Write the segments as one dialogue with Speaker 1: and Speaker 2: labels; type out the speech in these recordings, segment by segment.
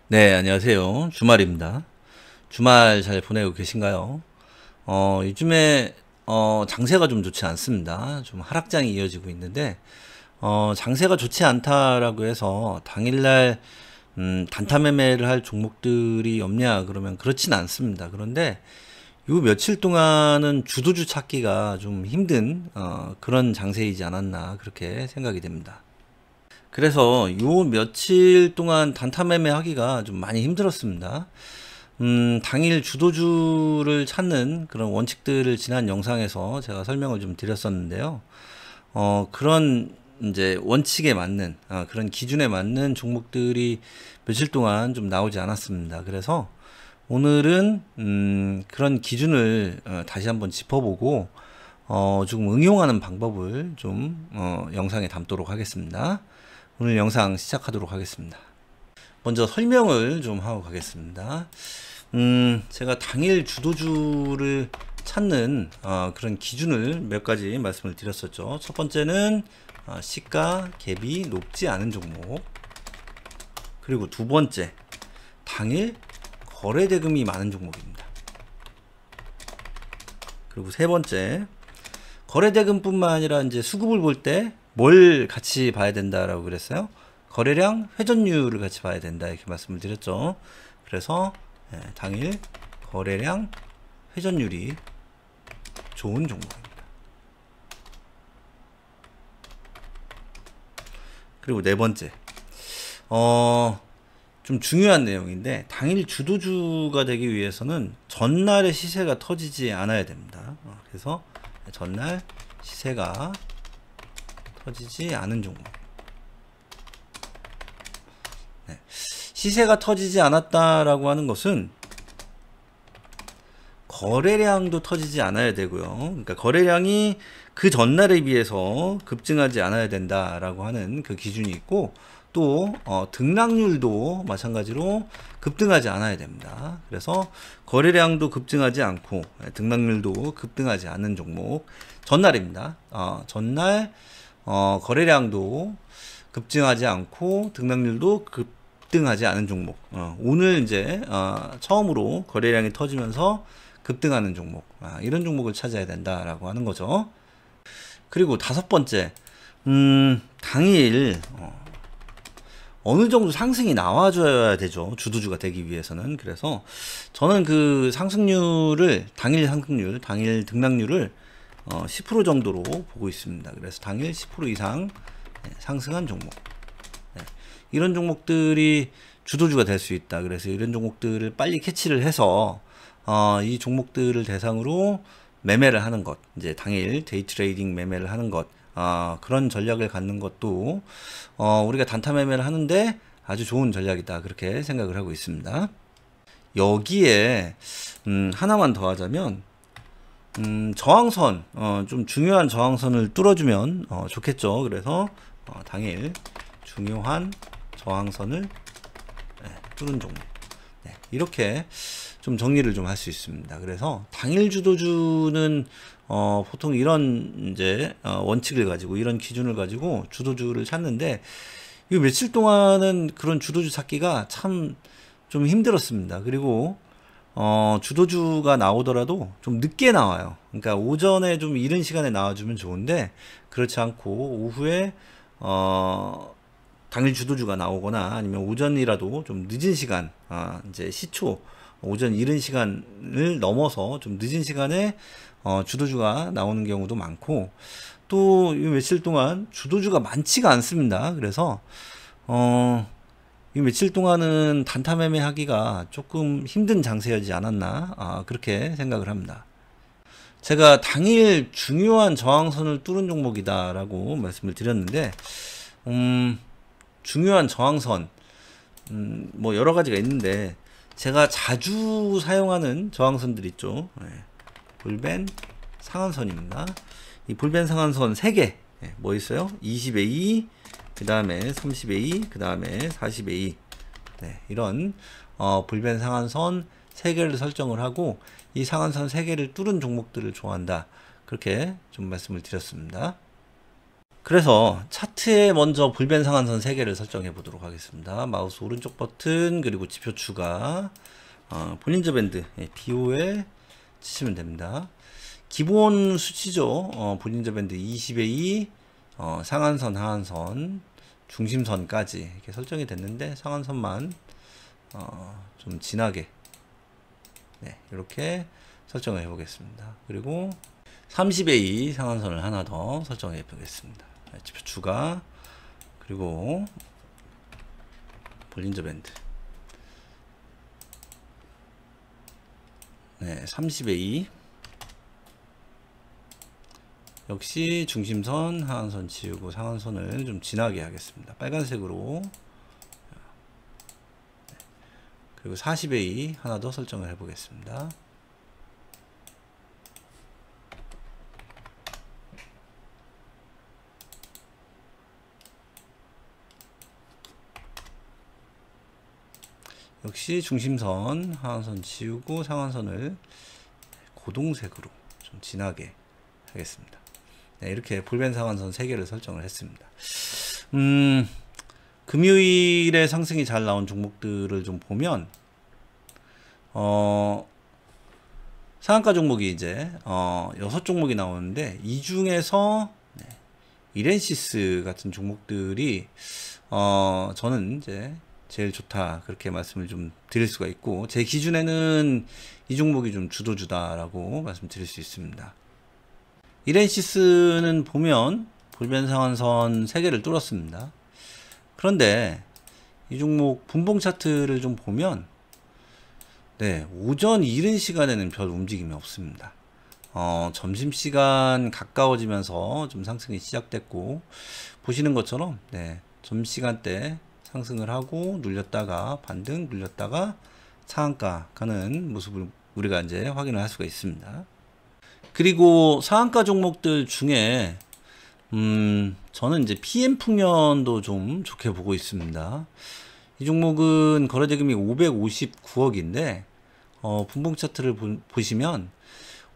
Speaker 1: 네, 안녕하세요. 주말입니다. 주말 잘 보내고 계신가요? 요즘에 장세가 좀 좋지 않습니다. 좀 하락장이 이어지고 있는데 장세가 좋지 않다라고 해서 당일날 단타 매매를 할 종목들이 없냐 그러면 그렇진 않습니다. 그런데 요 며칠 동안은 주도주 찾기가 좀 힘든 그런 장세이지 않았나 그렇게 생각이 됩니다. 그래서 요 며칠 동안 단타 매매 하기가 좀 많이 힘들었습니다. 당일 주도주를 찾는 그런 원칙들을 지난 영상에서 제가 설명을 좀 드렸었는데요. 그런 이제 원칙에 맞는 그런 기준에 맞는 종목들이 며칠 동안 좀 나오지 않았습니다. 그래서 오늘은 그런 기준을 다시 한번 짚어보고 조금 응용하는 방법을 좀 영상에 담도록 하겠습니다. 오늘 영상 시작하도록 하겠습니다. 먼저 설명을 좀 하고 가겠습니다. 제가 당일 주도주를 찾는 그런 기준을 몇 가지 말씀을 드렸었죠. 첫 번째는 시가 갭이 높지 않은 종목, 그리고 두 번째 당일 거래 대금이 많은 종목입니다. 그리고 세 번째 거래 대금뿐만 아니라 이제 수급을 볼 때 뭘 같이 봐야 된다라고 그랬어요? 거래량, 회전율을 같이 봐야 된다 이렇게 말씀을 드렸죠. 그래서 당일 거래량, 회전율이 좋은 종목입니다. 그리고 네 번째, 좀 중요한 내용인데 당일 주도주가 되기 위해서는 전날의 시세가 터지지 않아야 됩니다. 그래서 전날 시세가 터지지 않은 종목. 시세가 터지지 않았다라고 하는 것은 거래량도 터지지 않아야 되고요. 그러니까 거래량이 그 전날에 비해서 급증하지 않아야 된다라고 하는 그 기준이 있고, 또 등락률도 마찬가지로 급등하지 않아야 됩니다. 그래서 거래량도 급증하지 않고 등락률도 급등하지 않는 종목 전날입니다. 전날 거래량도 급증하지 않고 등락률도 급등하지 않은 종목. 오늘 이제 처음으로 거래량이 터지면서 급등하는 종목, 이런 종목을 찾아야 된다라고 하는 거죠. 그리고 다섯 번째, 당일 어느 정도 상승이 나와줘야 되죠. 주도주가 되기 위해서는. 그래서 저는 그 상승률을, 당일 상승률, 당일 등락률을 10% 정도로 보고 있습니다. 그래서 당일 10% 이상 상승한 종목, 이런 종목들이 주도주가 될 수 있다. 그래서 이런 종목들을 빨리 캐치를 해서 이 종목들을 대상으로 매매를 하는 것, 이제 당일 데이 트레이딩 매매를 하는 것, 그런 전략을 갖는 것도 우리가 단타 매매를 하는데 아주 좋은 전략이다 그렇게 생각을 하고 있습니다. 여기에 하나만 더 하자면 저항선, 좀 중요한 저항선을 뚫어주면 좋겠죠. 그래서 당일 중요한 저항선을 뚫은 종목, 이렇게 좀 정리를 좀 할 수 있습니다. 그래서 당일 주도주는 보통 이런 이제 원칙을 가지고, 이런 기준을 가지고 주도주를 찾는데, 이 며칠 동안은 그런 주도주 찾기가 참 좀 힘들었습니다. 그리고 주도주가 나오더라도 좀 늦게 나와요. 그러니까 오전에 좀 이른 시간에 나와주면 좋은데, 그렇지 않고 오후에 당일 주도주가 나오거나 아니면 오전이라도 좀 늦은 시간, 이제 시초 오전 이른 시간을 넘어서 좀 늦은 시간에 주도주가 나오는 경우도 많고, 또 이 며칠 동안 주도주가 많지가 않습니다. 그래서 이 며칠 동안은 단타 매매 하기가 조금 힘든 장세였지 않았나 그렇게 생각을 합니다. 제가 당일 중요한 저항선을 뚫은 종목이다 라고 말씀을 드렸는데, 중요한 저항선, 뭐 여러 가지가 있는데 제가 자주 사용하는 저항선들 있죠. 볼벤 상한선입니다. 이 볼벤 상한선 3개 뭐 있어요? 20A, 그 다음에 30A, 그 다음에 40A, 이런 볼벤 상한선 3개를 설정을 하고, 이 상한선 3개를 뚫은 종목들을 좋아한다 그렇게 좀 말씀을 드렸습니다. 그래서 차트에 먼저 불변 상한선 3개를 설정해 보도록 하겠습니다. 마우스 오른쪽 버튼 그리고 지표 추가, 볼린저 밴드 BOL 치시면 됩니다. 기본 수치죠. 볼린저 밴드 20에 2, 상한선 하한선 중심선까지 이렇게 설정이 됐는데, 상한선만 좀 진하게 이렇게 설정을 해 보겠습니다. 그리고 30에 2 상한선을 하나 더 설정해 보겠습니다. 지표 추가, 그리고 볼린저 밴드 30에 2, 역시 중심선 하한선 지우고 상한선을 좀 진하게 하겠습니다. 빨간색으로. 그리고 40에 2 하나 더 설정을 해 보겠습니다. 역시 중심선 하한선 지우고 상한선을 고동색으로 좀 진하게 하겠습니다. 이렇게 볼벤 상한선 3개를 설정을 했습니다. 금요일에 상승이 잘 나온 종목들을 좀 보면, 상한가 종목이 이제 6종목이 나오는데, 이 중에서 이렌시스 같은 종목들이 저는 이제 제일 좋다, 그렇게 말씀을 좀 드릴 수가 있고, 제 기준에는 이 종목이 좀 주도주다라고 말씀드릴 수 있습니다. 이렌시스는 보면 볼벤 상한선 3개를 뚫었습니다. 그런데 이 종목 분봉 차트를 좀 보면 오전 이른 시간에는 별 움직임이 없습니다. 점심시간 가까워지면서 좀 상승이 시작됐고, 보시는 것처럼 점심시간 때 상승을 하고 눌렸다가 반등, 눌렸다가 상한가 가는 모습을 우리가 이제 확인을 할 수가 있습니다. 그리고 상한가 종목들 중에 저는 이제 PM풍년도 좀 좋게 보고 있습니다. 이 종목은 거래대금이 559억인데 분봉 차트를 보시면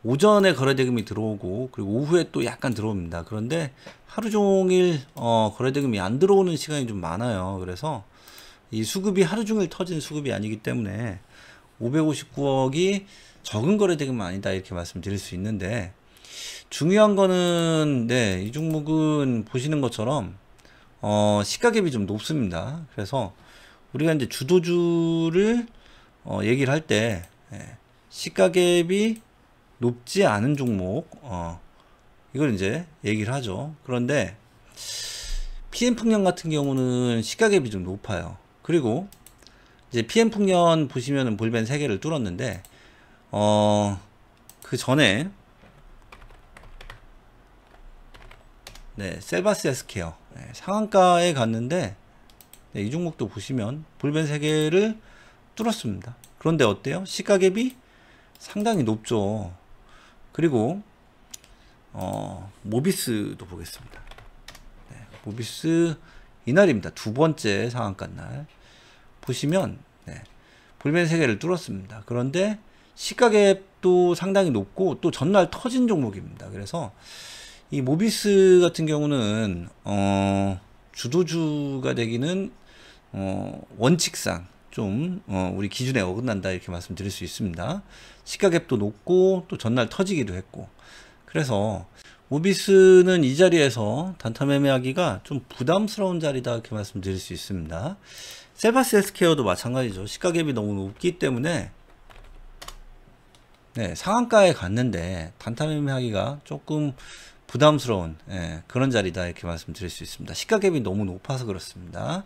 Speaker 1: 오전에 거래대금이 들어오고, 그리고 오후에 또 약간 들어옵니다. 그런데 하루 종일 거래대금이 안 들어오는 시간이 좀 많아요. 그래서 이 수급이 하루 종일 터진 수급이 아니기 때문에 559억이 적은 거래대금은 아니다, 이렇게 말씀드릴 수 있는데, 중요한 거는 이 종목은 보시는 것처럼 시가갭이 좀 높습니다. 그래서 우리가 이제 주도주를 얘기를 할 때 시가갭이 높지 않은 종목, 이걸 이제 얘기를 하죠. 그런데 PM풍년 같은 경우는 시가갭이 좀 높아요. 그리고 이제 PM풍년 보시면은 볼벤 3개를 뚫었는데, 그 전에 셀바스 헬스케어 상한가에 갔는데, 이 종목도 보시면 볼벤 3개를 뚫었습니다. 그런데 어때요? 시가갭이 상당히 높죠. 그리고 모비스도 보겠습니다. 모비스 이날입니다. 두 번째 상한가 날 보시면 볼벤 3개를 뚫었습니다. 그런데 시가갭도 상당히 높고 또 전날 터진 종목입니다. 그래서 이 모비스 같은 경우는 주도주가 되기는 원칙상 좀 우리 기준에 어긋난다, 이렇게 말씀드릴 수 있습니다. 시가갭도 높고 또 전날 터지기도 했고, 그래서 모비스는 이 자리에서 단타 매매하기가 좀 부담스러운 자리다, 이렇게 말씀드릴 수 있습니다. 셀바스 헬스케어도 마찬가지죠. 시가갭이 너무 높기 때문에 상한가에 갔는데 단타 매매하기가 조금 부담스러운 그런 자리다, 이렇게 말씀드릴 수 있습니다. 시가갭이 너무 높아서 그렇습니다.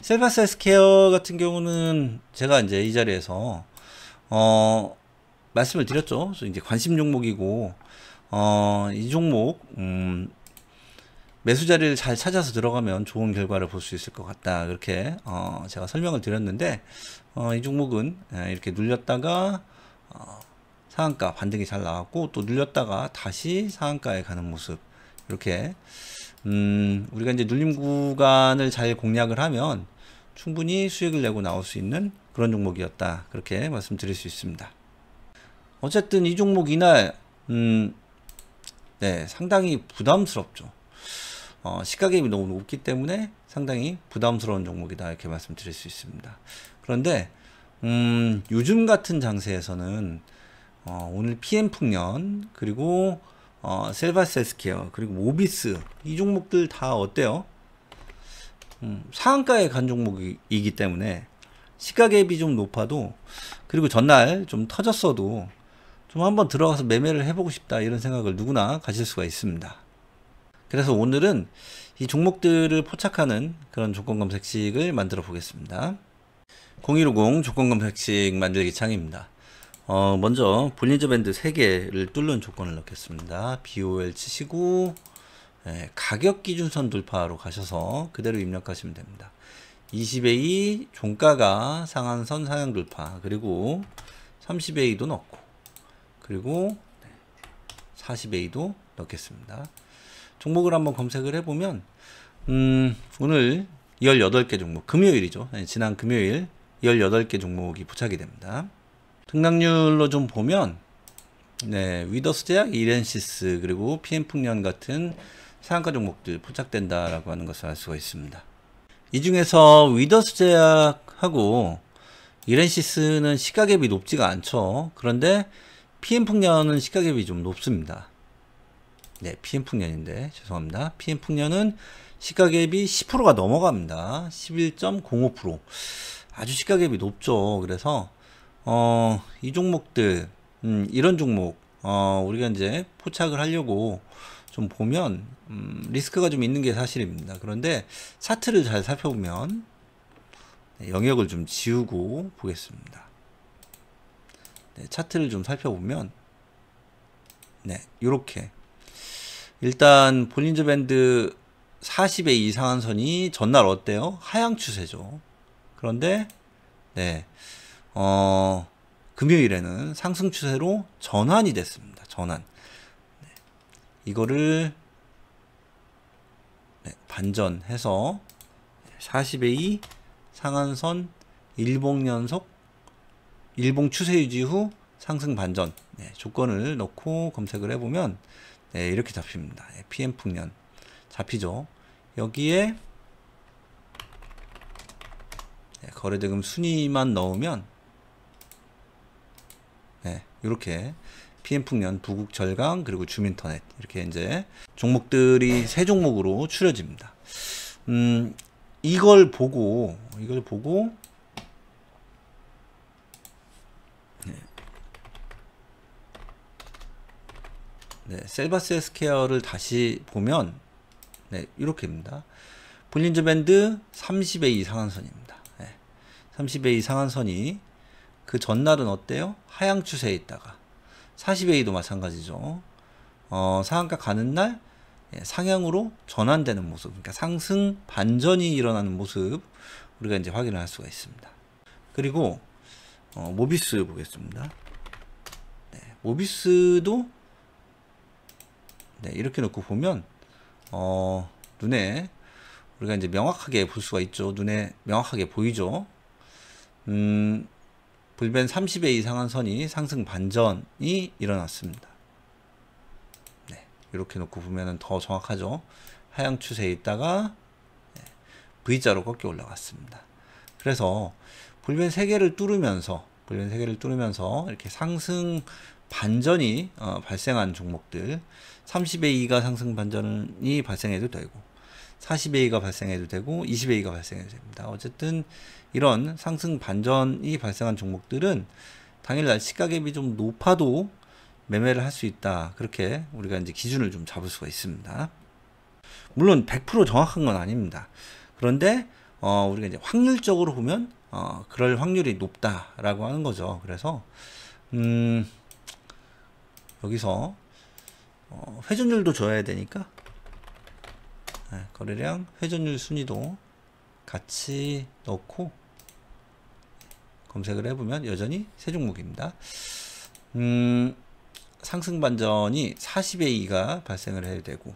Speaker 1: 셀바스 헬스케어 같은 경우는 제가 이제 이 자리에서 말씀을 드렸죠. 이제 관심 종목이고, 이 종목 매수 자리를 잘 찾아서 들어가면 좋은 결과를 볼 수 있을 것 같다, 그렇게 제가 설명을 드렸는데, 이 종목은 이렇게 눌렸다가 상한가 반등이 잘 나왔고, 또 눌렸다가 다시 상한가에 가는 모습, 이렇게 우리가 이제 눌림 구간을 잘 공략을 하면 충분히 수익을 내고 나올 수 있는 그런 종목이었다, 그렇게 말씀드릴 수 있습니다. 어쨌든 이 종목 이날 상당히 부담스럽죠. 시가갭이 너무 높기 때문에 상당히 부담스러운 종목이다 이렇게 말씀드릴 수 있습니다. 그런데 요즘 같은 장세에서는 오늘 PM풍년 그리고 셀바스 헬스케어 그리고 모비스 이 종목들 다 어때요? 상한가에 간 종목이기 때문에 시가갭이 좀 높아도 그리고 전날 좀 터졌어도 좀 한번 들어가서 매매를 해보고 싶다 이런 생각을 누구나 가질 수가 있습니다. 그래서 오늘은 이 종목들을 포착하는 그런 조건 검색식을 만들어 보겠습니다. 0150 조건 검색식 만들기 창입니다. 먼저 볼린저 밴드 3개를 뚫는 조건을 넣겠습니다. BOL 치시고 가격 기준선 돌파로 가셔서 그대로 입력하시면 됩니다. 20A 종가가 상한선 상향 돌파 그리고 30A도 넣고 그리고 40A도 넣겠습니다. 종목을 한번 검색을 해보면 오늘 18개 종목 금요일이죠. 지난 금요일 18개 종목이 포착이 됩니다. 등락률로 좀 보면 위더스 제약, 이렌시스 그리고 PM풍년 같은 상한가 종목들 포착된다라고 하는 것을 알 수가 있습니다. 이 중에서 위더스 제약하고 이렌시스는 시가갭이 높지가 않죠. 그런데 PM풍년은 시가갭이 좀 높습니다. PM풍년인데 죄송합니다. PM풍년은 시가갭이 10%가 넘어갑니다. 11.05%. 아주 시가갭이 높죠. 그래서 이 종목들 이런 종목 우리가 이제 포착을 하려고 좀 보면 리스크가 좀 있는 게 사실입니다. 그런데 차트를 잘 살펴보면 영역을 좀 지우고 보겠습니다. 차트를 좀 살펴보면 이렇게 일단 볼린저 밴드 40의 이상한 선이 전날 어때요? 하향 추세죠. 그런데 금요일에는 상승 추세로 전환이 됐습니다. 전환. 이거를 반전해서 40의 2 상한선 일봉 연속 일봉 추세 유지 후 상승 반전 조건을 넣고 검색을 해보면 이렇게 잡힙니다. PM풍년 잡히죠. 여기에 거래대금 순위만 넣으면 이렇게 PM풍년, 부국절강 그리고 주민터넷 이렇게 이제 종목들이 세 종목으로 추려집니다. 이걸 보고 셀바스 헬스케어를 다시 보면 이렇게입니다. 볼린저 밴드 30의 이상한선입니다. 30의 이상한선이 그 전날은 어때요? 하향 추세에 있다가 40A도 마찬가지죠. 상한가 가는 날 상향으로 전환되는 모습, 그러니까 상승 반전이 일어나는 모습 우리가 이제 확인을 할 수가 있습니다. 그리고 모비스 보겠습니다. 모비스도 이렇게 놓고 보면 눈에 우리가 이제 명확하게 볼 수가 있죠. 눈에 명확하게 보이죠. 불벤 30의 이상한 선이 상승 반전이 일어났습니다. 이렇게 놓고 보면 더 정확하죠. 하향 추세에 있다가 V자로 꺾여 올라갔습니다. 그래서 불벤 3개를 뚫으면서 이렇게 상승 반전이 발생한 종목들 30A가 상승 반전이 발생해도 되고 40A가 발생해도 되고 20A가 발생해도 됩니다. 어쨌든 이런 상승 반전이 발생한 종목들은 당일날 시가갭이 좀 높아도 매매를 할 수 있다. 그렇게 우리가 이제 기준을 좀 잡을 수가 있습니다. 물론 100% 정확한 건 아닙니다. 그런데 우리가 이제 확률적으로 보면 그럴 확률이 높다라고 하는 거죠. 그래서 여기서 회전율도 줘야 되니까 거래량 회전율 순위도 같이 넣고 검색을 해보면 여전히 세 종목입니다. 상승 반전이 40A가 발생을 해야 되고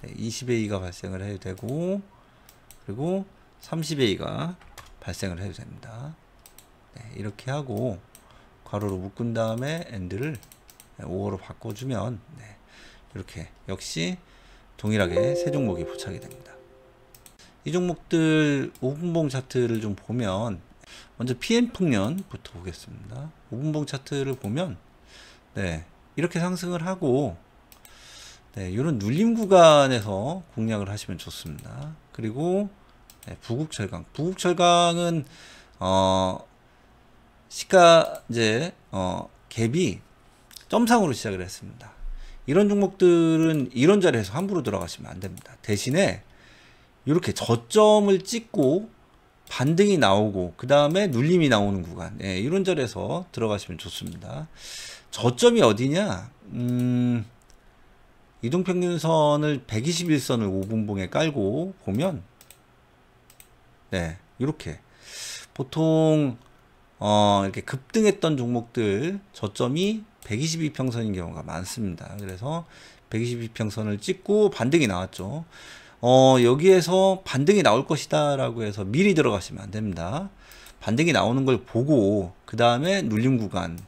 Speaker 1: 20A가 발생을 해야 되고 그리고 30A가 발생을 해도 됩니다. 이렇게 하고 괄호로 묶은 다음에 엔드를 5호로 바꿔주면 이렇게 역시 동일하게 세 종목이 부착이 됩니다. 이 종목들 5분봉 차트를 좀 보면, 먼저 PM풍년부터 보겠습니다. 5분봉 차트를 보면 네, 이렇게 상승을 하고 네, 이런 눌림 구간에서 공략을 하시면 좋습니다. 그리고 네, 부국철강은 시가 이제 갭이 점상으로 시작을 했습니다. 이런 종목들은 이런 자리에서 함부로 들어가시면 안 됩니다. 대신에 이렇게 저점을 찍고 반등이 나오고 그 다음에 눌림이 나오는 구간, 예, 이런 자리에서 들어가시면 좋습니다. 저점이 어디냐? 이동평균선을 121선을 5분봉에 깔고 보면 네, 이렇게 보통 이렇게 급등했던 종목들 저점이 122평선인 경우가 많습니다. 그래서 122평선을 찍고 반등이 나왔죠. 여기에서 반등이 나올 것이다 라고 해서 미리 들어가시면 안 됩니다. 반등이 나오는 걸 보고 그 다음에 눌림 구간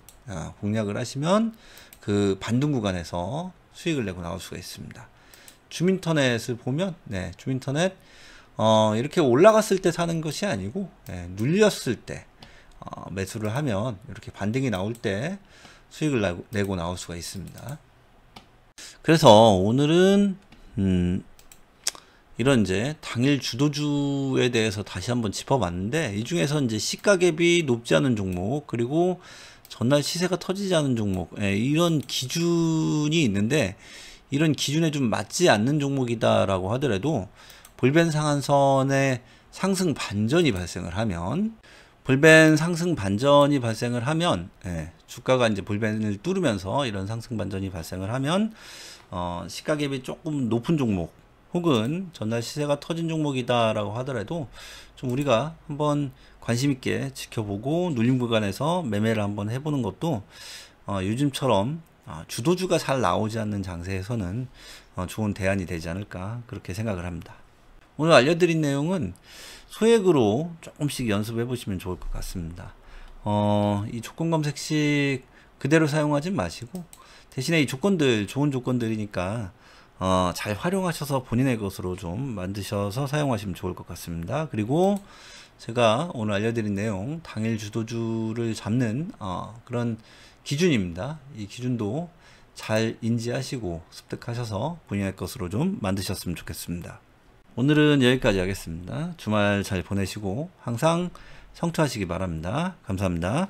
Speaker 1: 공략을 하시면 그 반등 구간에서 수익을 내고 나올 수가 있습니다. 주민터넷을 보면 네, 주민터넷 이렇게 올라갔을 때 사는 것이 아니고 눌렸을 때 매수를 하면 이렇게 반등이 나올 때 수익을 내고 나올 수가 있습니다. 그래서 오늘은 이런 이제 당일 주도주에 대해서 다시 한번 짚어봤는데, 이 중에서 이제 시가갭이 높지 않은 종목, 그리고 전날 시세가 터지지 않은 종목, 이런 기준이 있는데, 이런 기준에 좀 맞지 않는 종목이다라고 하더라도 볼벤 상한선의 상승 반전이 발생을 하면, 주가가 이제 볼벤을 뚫으면서 이런 상승 반전이 발생을 하면 시가갭이 조금 높은 종목, 혹은 전날 시세가 터진 종목이다라고 하더라도 좀 우리가 한번 관심 있게 지켜보고 눌림 구간에서 매매를 한번 해보는 것도 요즘처럼 주도주가 잘 나오지 않는 장세에서는 좋은 대안이 되지 않을까, 그렇게 생각을 합니다. 오늘 알려드린 내용은 소액으로 조금씩 연습해 보시면 좋을 것 같습니다. 이 조건 검색식 그대로 사용하지 마시고, 대신에 이 조건들 좋은 조건들이니까 잘 활용하셔서 본인의 것으로 좀 만드셔서 사용하시면 좋을 것 같습니다. 그리고 제가 오늘 알려드린 내용, 당일 주도주를 잡는 그런 기준입니다. 이 기준도 잘 인지하시고 습득하셔서 본인의 것으로 좀 만드셨으면 좋겠습니다. 오늘은 여기까지 하겠습니다. 주말 잘 보내시고 항상 성투하시기 바랍니다. 감사합니다.